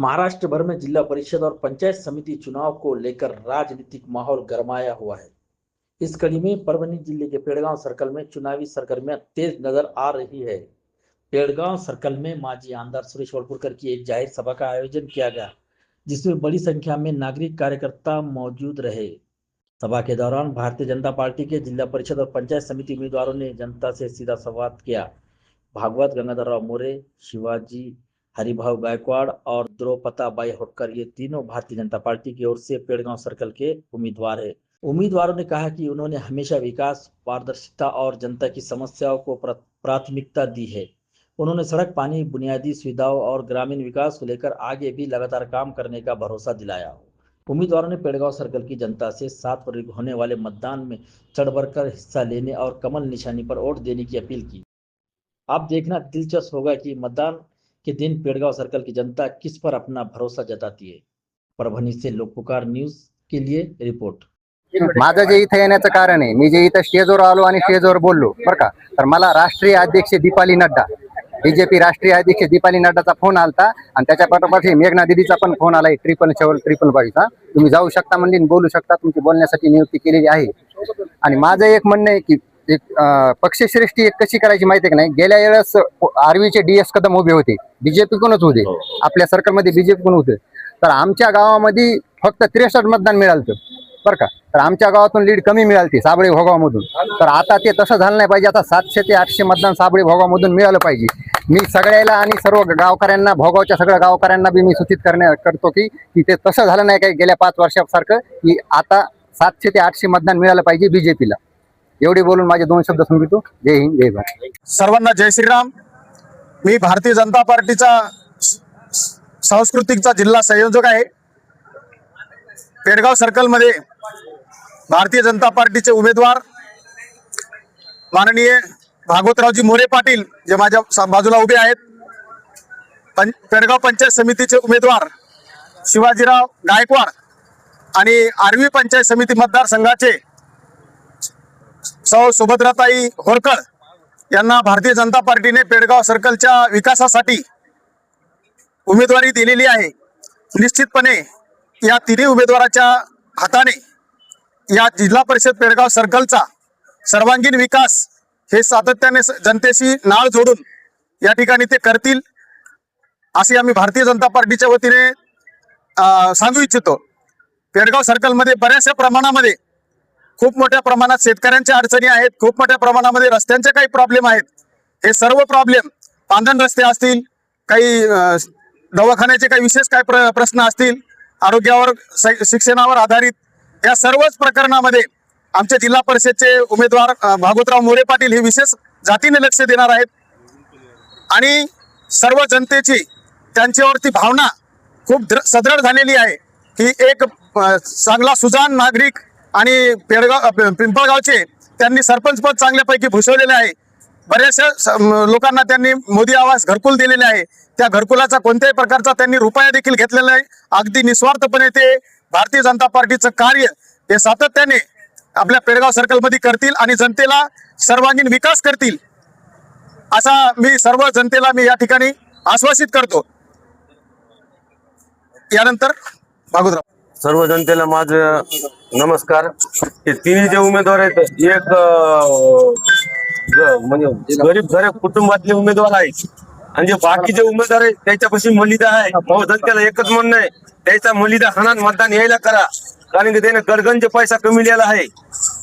महाराष्ट्र भर में जिला परिषद और पंचायत समिति चुनाव को लेकर राजनीतिक माहौल गरमाया हुआ है। इस कड़ी में परभनी जिले के पेड़गांव सर्कल में चुनावी सरगर्मियां तेज नजर आ रही है। पेड़गांव सर्कल में माजी आमदार सुरेश वड़पुरकर की एक जाहिर सभा का आयोजन किया गया, जिसमें बड़ी संख्या में नागरिक कार्यकर्ता मौजूद रहे। सभा के दौरान भारतीय जनता पार्टी के जिला परिषद और पंचायत समिति उम्मीदवारों ने जनता से सीधा संवाद किया। भागवत गंगाधरराव मोरे, शिवाजी हरिभाव गायकवाड़ और द्रौपदाबाई होटकर ये तीनों भारतीय जनता पार्टी की ओर से पेड़गांव सर्कल के उम्मीदवार है। उम्मीदवारों ने कहा कि उन्होंने हमेशा विकास, पारदर्शिता और जनता की समस्याओं को प्राथमिकता दी है। उन्होंने सड़क, पानी, बुनियादी सुविधाओं और ग्रामीण विकास को लेकर आगे भी लगातार काम करने का भरोसा दिलाया। उम्मीदवारों ने पेड़गांव सर्कल की जनता से 7 फरवरी को होने वाले मतदान में चढ़ बढ़कर हिस्सा लेने और कमल निशानी पर वोट देने की अपील की। अब देखना दिलचस्प होगा कि मतदान के दिन पेड़गांव सर्कल की जनता किस पर अपना भरोसा जताती है। परभणी से लोकपुकार न्यूज के लिए रिपोर्ट। माझं जे इथे येण्याचं कारण आहे, मी जे इथं स्टेजवर आलो आणि स्टेजवर बोललो बरं का, तर मला राष्ट्रीय अध्यक्ष दीपाली नड्डा, बीजेपी राष्ट्रीय अध्यक्ष दीपाली नड्डाचा फोन आलता आणि त्याच्या पाठोपाठ मेघना दिदीचा पण फोन आलाय 777 तुम्ही जाऊ शकता म्हणजे बोलू शकता, तुमची बोलण्यासाठी नियुक्ती केलेली आहे। आणि माझं एक म्हणणं आहे की एक पक्षश्रेष्ठी एक कशी करायची माहिती आहे का नाही, गेल्या वेळेस आर्वीचे DS कदम उभे होते, बीजेपी कोणच होते, आपल्या सर्कलमध्ये बीजेपी कोण होते, तर आमच्या गावामध्ये फक्त 63 मतदान मिळालं बरं का, तर आमच्या गावातून लीड कमी मिळाली साबळे भोगावमधून। तर आता ते तसं झालं नाही पाहिजे, आता 700 ते 800 मतदान साबळे भोगावमधून मिळालं पाहिजे। मी सगळ्याला आणि सर्व गावकऱ्यांना, भोगावच्या सगळ्या गावकऱ्यांना बी मी सूचित करतो की ते तसं झालं नाही काय गेल्या 5 वर्षासारखं, की आता 700 ते 800 मतदान मिळालं पाहिजे बीजेपीला। एवढे बोलून माझे 2 शब्द संपवितो। जय हिंद, जय भारत। सर्वांना जय श्रीराम। मी भारतीय जनता पार्टीचा सांस्कृतिकचा जिल्हा संयोजक आहे। पेड़गांव सर्कल मध्ये भारतीय जनता पार्टीचे उमेदवार माननीय भागवतरावजी मोरे पाटील जे माझ्या बाजूला उभे आहेत, पेड़गांव पंचायत समितीचे उमेदवार शिवाजीराव गायकवाड़ आणि आर्वी पंचायत समिती मतदारसंघाचे सौ सुभद्राताई होरकर यांना भारतीय जनता पार्टीने पेड़गांव सर्कलच्या विकासासाठी उमेदवारी दिलेली आहे। निश्चितपणे या तिन्ही उमेदवाराच्या हाताने या जिल्हा परिषद पेड़गांव सर्कलचा सर्वांगीण विकास हे सातत्याने जनतेशी नाळ जोडून या ठिकाणी ते करतील असे आम्ही भारतीय जनता पार्टीच्या वतीने सांगू इच्छितो। पेड़गांव सर्कल मध्ये बऱ्याचशा प्रमाणामध्ये खूप मोठ्या प्रमाणात शेतकऱ्यांच्या अडचणी आहेत, खूप मोठ्या प्रमाणामध्ये रस्त्यांचे काही प्रॉब्लेम आहेत। हे सर्व प्रॉब्लेम, पांधन रस्ते असतील, काही दवाखान्याचे काही विशेष काही प्रश्न असतील, आरोग्यावर, शिक्षणावर आधारित या सर्वच प्रकरणामध्ये आमच्या जिल्हा परिषदचे उमेदवार भागवतराव मोरे पाटील हे विशेष जातीने लक्ष देणार आहेत। आणि सर्व जनतेची त्यांच्यावरती भावना खूप सदृढ झालेली आहे की एक चांगला सुजाण नागरिक आणि पिंपळगावचे त्यांनी सरपंच पद चांगल्यापैकी भूषवलेले आहे। बऱ्याचशा लोकांना त्यांनी मोदी आवास घरकुल दिलेले आहे, त्या घरकुलाचा कोणत्याही प्रकारचा त्यांनी रुपया देखील घेतलेला नाही। अगदी निस्वार्थपणे ते भारतीय जनता पार्टीचं कार्य हे सातत्याने आपल्या पेड़गांव सर्कल मध्ये करतील आणि जनतेला सर्वांगीण विकास करतील असा मी सर्व जनतेला मी या ठिकाणी आश्वासित करतो। यानंतर भागवतराव। सर्व जनतेला माझं नमस्कार। हे तिन्ही जे उमेदवार आहेत, एक म्हणजे गरीब कुटुंबातले उमेदवार आहेत आणि जे बाकीचे उमेदवार आहेत त्याच्यापाशी मलिदा आहे। जनतेला एकच म्हणणं आहे, त्याचा मलिदा हाणान मतदान यायला करा, कारण की त्याने गडगंज पैसा कमी लिहिला आहे।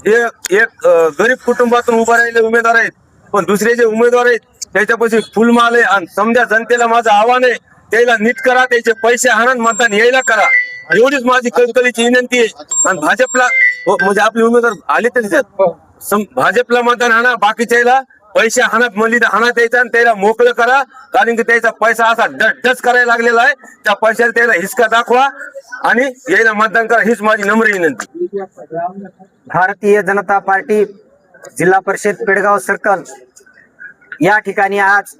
जे एक गरीब कुटुंबातून उभा राहिलेले उमेदवार आहेत, पण दुसरे जे उमेदवार आहेत त्याच्यापाशी फुलमाल आहे। आणि समजा जनतेला माझं आव्हान आहे, त्याला नीट करा, त्याचे पैसे हाणान मतदान यायला करा, एवढीच माझी कळकळीची विनंती आहे। आणि भाजपला म्हणजे आपले उमेदवार आले तरी भाजपला मतदान हाणा, बाकीच्याला पैसे हाणत मलिदा हाणा द्यायचा आणि त्याला मोकळं करा, कारण की त्याचा पैसा असा डच करायला लागलेला आहे। त्या पैशाला त्याला हिसका दाखवा आणि यायला मतदान करा, हीच माझी नम्र विनंती। भारतीय जनता पार्टी जिल्हा परिषद पेड़गांव सर्कल या ठिकाणी आज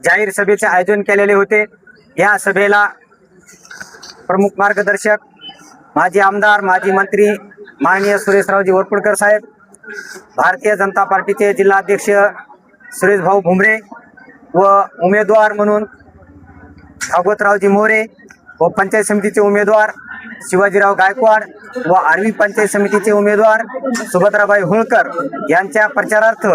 जाहीर सभेचे आयोजन केलेले होते। या सभेला प्रमुख मार्गदर्शक माजी आमदार, माजी मंत्री माननीय सुरेशरावजी वड़पुरकर साहेब, भारतीय जनता पार्टीचे जिल्हाध्यक्ष सुरेश भाऊ भुमरे व उमेदवार म्हणून भागवतरावजी मोरे व पंचायत समितीचे उमेदवार शिवाजीराव गायकवाड व आर्वी पंचायत समितीचे उमेदवार सुभद्राबाई होळकर यांच्या प्रचारार्थ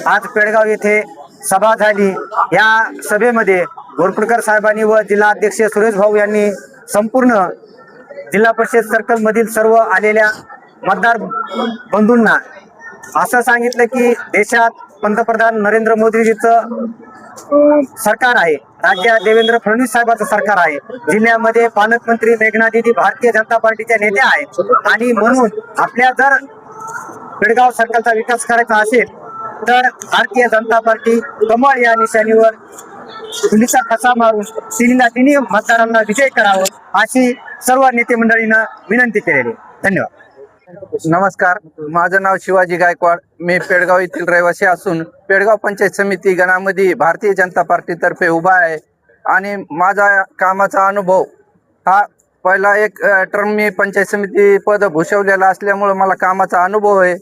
आज पेडगाव येथे सभा झाली। या सभेमध्ये गोरपुडकर साहेबांनी व जिल्हा अध्यक्ष सुरेश भाऊ यांनी संपूर्ण जिल्हा परिषद सर्कल मधील सर्व आलेल्या मतदार बंधूंना असं सांगितलं की देशात पंतप्रधान नरेंद्र मोदीजीचं सरकार आहे, राज्यात देवेंद्र फडणवीस साहेबांचं सरकार आहे, जिल्ह्यामध्ये पालकमंत्री मेघना दिदी भारतीय जनता पार्टीच्या नेत्या आहेत आणि म्हणून आपल्या जर पेडगाव सर्कलचा विकास करायचा असेल तर भारतीय जनता पार्टी कमळ या निशाणीवर चुलीचा ठसा मारून तिन्ही मतदारांना विजय करावं अशी सर्व नेते मंडळींना विनंती केलेली। धन्यवाद। नमस्कार, माझं नाव शिवाजी गायकवाड। मी पेडगाव येथील रहिवासी असून पेडगाव पंचायत समिती गणामध्ये भारतीय जनता पार्टीतर्फे उभा आहे आणि माझा कामाचा अनुभव हा पहिला एक टर्म मी पंचायत समिती पद भूषवलेला असल्यामुळे मला कामाचा अनुभव आहे,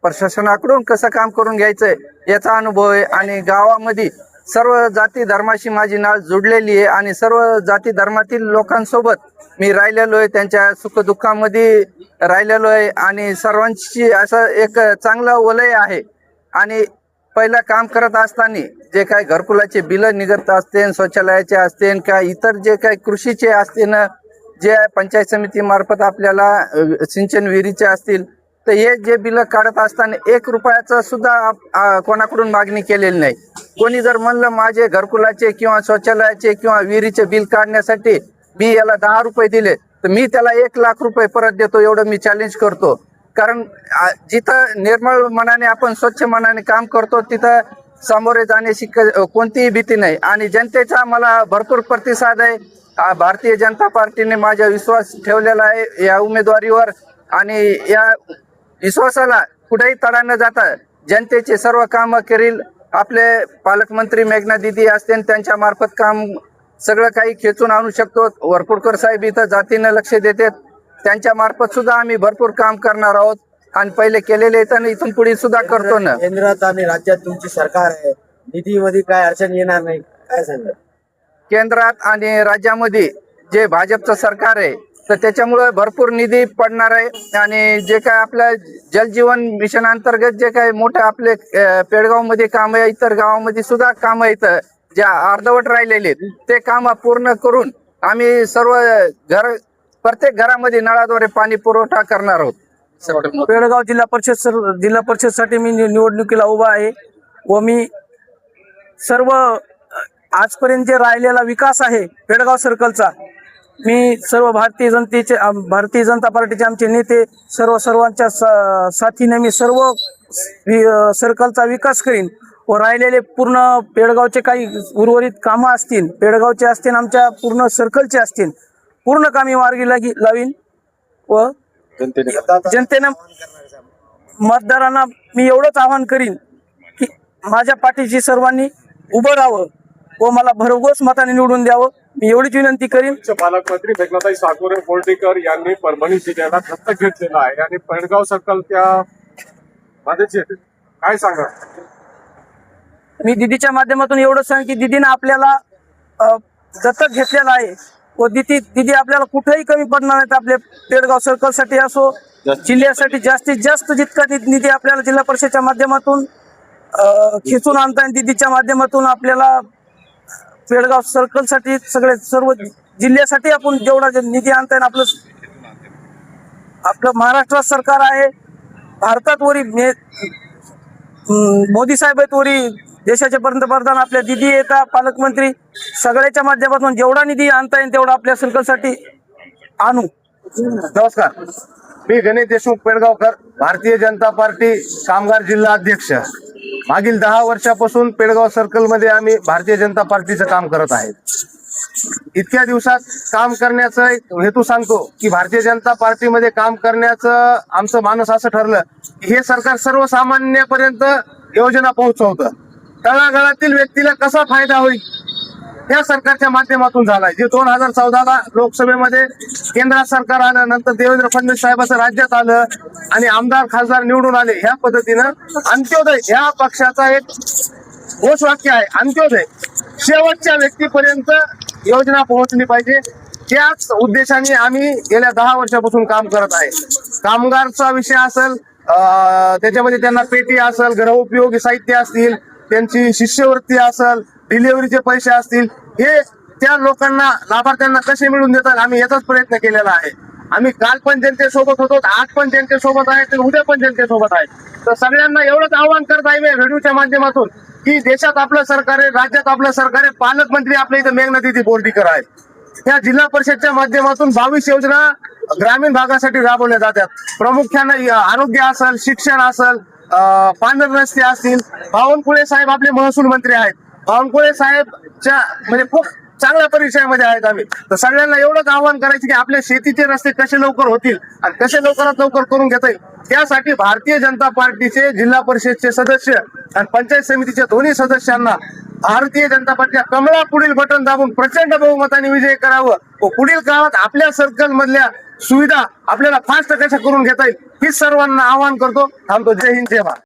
प्रशासनाकडून कसं काम करून घ्यायचंय याचा अनुभव आहे आणि गावामध्ये सर्व जाती धर्माशी माझी नाळ जुडलेली आहे आणि सर्व जाती धर्मातील लोकांसोबत मी राहिलेलो आहे, त्यांच्या सुखदुःखामध्ये राहिलेलो आहे आणि सर्वांची असं एक चांगलं वलय आहे। आणि पहिलं काम करत असताना जे काही घरकुलाचे बिलं निघत असते, शौचालयाचे असते किंवा इतर जे काही कृषीचे असते ना, जे पंचायत समिती मार्फत आपल्याला सिंचन विहिरीचे असतील तर हे जे बिलं काढत असताना 1 रुपयाचं सुद्धा कोणाकडून मागणी केलेली नाही। कोणी जर म्हणलं माझे घरकुलाचे किंवा शौचालयाचे किंवा विहिरीचे बिल काढण्यासाठी मी याला 10 रुपये दिले तर मी त्याला 1 लाख रुपये परत देतो, एवढं मी चॅलेंज करतो। कारण जिथं निर्मळ मनाने आपण स्वच्छ मनाने काम करतो तिथं सामोरे जाण्याची कोणतीही भीती नाही आणि जनतेचा मला भरपूर प्रतिसाद आहे। भारतीय जनता पार्टीने माझा विश्वास ठेवलेला आहे या उमेदवारीवर आणि या विश्वासाला कुठेही तडा न जाता जनतेचे सर्व कामं करील। आपले पालकमंत्री मेघना दिदी असते त्यांच्या मार्फत काम सगळं काही खेचून आणू शकतो। वरपुडकर साहेब इथं जातीनं लक्ष देतात, त्यांच्या मार्फत सुद्धा आम्ही भरपूर काम करणार आहोत आणि पहिले केलेले तर इथून पुढे सुद्धा करतो ना। केंद्रात आणि राज्यात तुमची सरकार आहे, निधीमध्ये काय अडचण येणार नाही, काय सांगा? केंद्रात आणि राज्यामध्ये जे भाजपचं सरकार आहे तर त्याच्यामुळे भरपूर निधी पडणार आहे आणि जे काय आपल्या जलजीवन मिशन अंतर्गत जे काही मोठे आपले पेडगाव मध्ये काम आहे, इतर गावामध्ये सुद्धा काम आहेत जे अर्धवट राहिलेले ते काम पूर्ण करून आम्ही सर्व प्रत्येक घरामध्ये नळाद्वारे पाणी पुरवठा करणार आहोत। पेडगाव जिल्हा परिषदसाठी मी निवडणुकीला उभा आहे व मी सर्व आजपर्यंत जे राहिलेला विकास आहे पेडगाव सर्कलचा मी सर्व भारतीय जनता पार्टीचे आमचे नेते सर्वांच्या साथीने मी सर्व सर्कलचा विकास करीन व राहिलेले पूर्ण पेडगावचे काही उर्वरित कामं असतील, पेडगावचे असतील, आमच्या पूर्ण सर्कलचे असतील, पूर्ण कामी मार्गी लावीन व जनतेनं मतदारांना मी एवढंच आवाहन करीन की माझ्या पाठीशी सर्वांनी उभं राहावं व मला भरघोस मताने निवडून द्यावं, मी एवढीच विनंती करीन। पालकमंत्री मेघनाताई साकोरे बोर्डीकर यांनी परभणी जिल्ह्याला दत्तक घेतलेला आहे आणि पेडगाव सर्कल त्या मध्ये काय सांगा? मी दीदीच्या माध्यमातून एवढंच सांग की दीदीनं आपल्याला दत्तक घेतलेला आहे व दीदी आपल्याला कुठेही कमी पडणार नाहीत। आपल्या पेडगाव सर्कलसाठी असो जिल्ह्यासाठी जास्तीत जास्त जितका निधी आपल्याला जिल्हा परिषदेच्या माध्यमातून खिचून आणता येईल, दीदीच्या माध्यमातून आपल्याला पेडगाव सर्कलसाठी सर्व जिल्ह्यासाठी आपण जेवढा निधी आणता येईल आपलं महाराष्ट्रात सरकार आहे, भारतात वरी मोदी साहेब आहेत, वरी देशाचे पंतप्रधान आपल्या दिदी येतात, पालकमंत्री सगळ्याच्या माध्यमातून जेवढा निधी आणता येईल तेवढा आपल्या सर्कलसाठी आणू। नमस्कार, मी गणेश देशमुख पेडगावकर, भारतीय जनता पार्टी कामगार जिल्हा अध्यक्ष। मागील 10 वर्षापासून पेडगाव सर्कल मध्ये आम्ही भारतीय जनता पार्टीचं काम करत आहे। इतक्या दिवसात काम करण्याचा हेतू सांगतो की भारतीय जनता पार्टीमध्ये काम करण्याचं आमचं मानस असं ठरलं की हे सरकार सर्वसामान्यपर्यंत योजना पोहोचवतं, तळागाळातील व्यक्तीला कसा फायदा होईल या सरकारच्या माध्यमातून झालाय। जे 2014ला लोकसभेमध्ये केंद्रात सरकार आलं, नंतर देवेंद्र फडणवीस साहेबांचं राज्यात आलं आणि आमदार खासदार निवडून आले, ह्या पद्धतीनं अंत्योदय ह्या पक्षाचा एक घोषवाक्य आहे, अंत्योदय। शेवटच्या व्यक्तीपर्यंत योजना पोहोचली पाहिजे. त्याच उद्देशाने आम्ही गेल्या 10 वर्षापासून काम करत आहे. कामगारचा विषय असेल, त्याच्यामध्ये त्यांना पेटी असेल, गृहोपयोगी साहित्य असतील, त्यांची शिष्यवृत्ती असेल, डिलिव्हरीचे पैसे असतील, हे त्या लोकांना लाभार्थ्यांना कसे मिळवून देतात आम्ही याचाच प्रयत्न केलेला आहे. आम्ही काल पण जनतेसोबत होतो, आज पण जनतेसोबत आहे, तर उद्या पण जनतेसोबत आहे. तर सगळ्यांना एवढंच आवाहन करत आहे मी व्हिडिओच्या माध्यमातून की देशात आपलं सरकार आहे, राज्यात आपलं सरकार आहे, पालकमंत्री आपल्या इथं मेघना दीदी बोर्डीकर आहेत. त्या जिल्हा परिषदच्या माध्यमातून 22 योजना ग्रामीण भागासाठी राबवल्या जातात. प्रामुख्याने आरोग्य असेल, शिक्षण असेल, पांढरे रस्ते असतील. बावनकुळे साहेब आपले महसूल मंत्री आहेत. बावनकुळे साहेबच्या म्हणजे खूप चांगल्या परिचयामध्ये आहेत आम्ही. तर सगळ्यांना एवढंच आवाहन करायचं की आपल्या शेतीचे रस्ते कसे लवकर होतील आणि कसे लवकरात लवकर करून घेता येईल, त्यासाठी भारतीय जनता पार्टीचे जिल्हा परिषदचे सदस्य आणि पंचायत समितीच्या दोन्ही सदस्यांना भारतीय जनता पार्टीच्या कमळा पुढील बटन दाबून प्रचंड बहुमताने विजय करावं व पुढील काळात आपल्या सर्कल मधल्या सुविधा आपल्याला फास्ट कशा करून घेता येईल ही सर्वांना आवाहन करतो. थांबतो. जय हिंद, जय भारत.